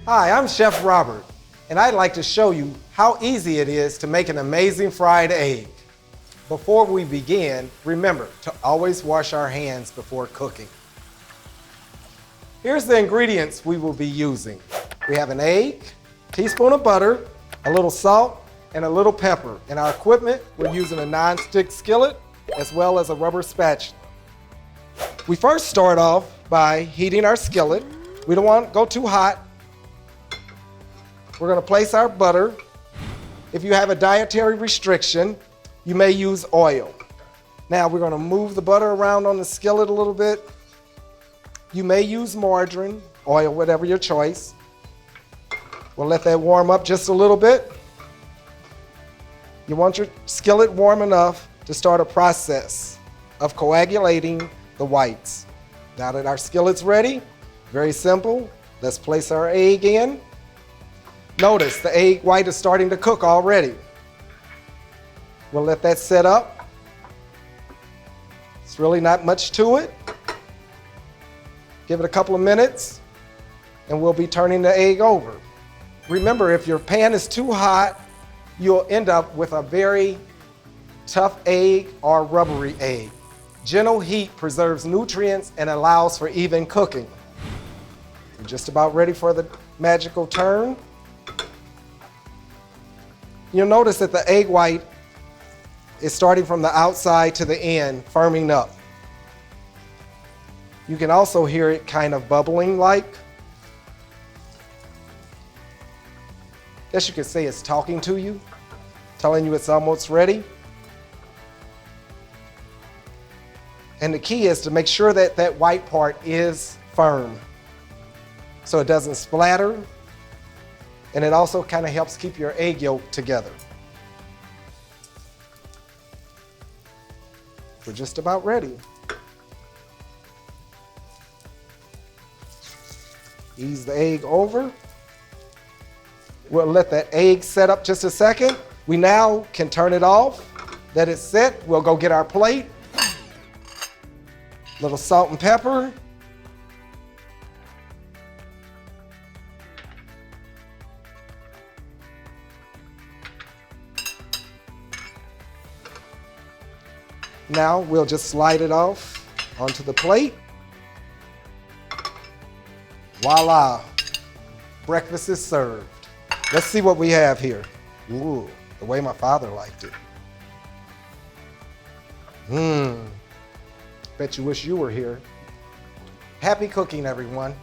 Hi, I'm Chef Robert, and I'd like to show you how easy it is to make an amazing fried egg. Before we begin, remember to always wash our hands before cooking. Here's the ingredients we will be using. We have an egg, a teaspoon of butter, a little salt, and a little pepper. In our equipment, we're using a non-stick skillet as well as a rubber spatula. We first start off by heating our skillet. We don't want it to go too hot. We're going to place our butter. If you have a dietary restriction, you may use oil. Now we're going to move the butter around on the skillet a little bit. You may use margarine, oil, whatever your choice. We'll let that warm up just a little bit. You want your skillet warm enough to start a process of coagulating the whites. Now that our skillet's ready, very simple, let's place our egg in. Notice the egg white is starting to cook already. We'll let that set up. It's really not much to it. Give it a couple of minutes and we'll be turning the egg over. Remember, if your pan is too hot, you'll end up with a very tough egg or rubbery egg. Gentle heat preserves nutrients and allows for even cooking. We're just about ready for the magical turn. You'll notice that the egg white is starting from the outside to the end, firming up. You can also hear it kind of bubbling like. Guess you could say it's talking to you, telling you it's almost ready. And the key is to make sure that that white part is firm so it doesn't splatter. And it also kind of helps keep your egg yolk together. We're just about ready. Ease the egg over. We'll let that egg set up just a second. We now can turn it off. Let it set. We'll go get our plate. Little salt and pepper. Now we'll just slide it off onto the plate. Voila, breakfast is served. Let's see what we have here. Ooh, the way my father liked it. Bet you wish you were here. Happy cooking, everyone.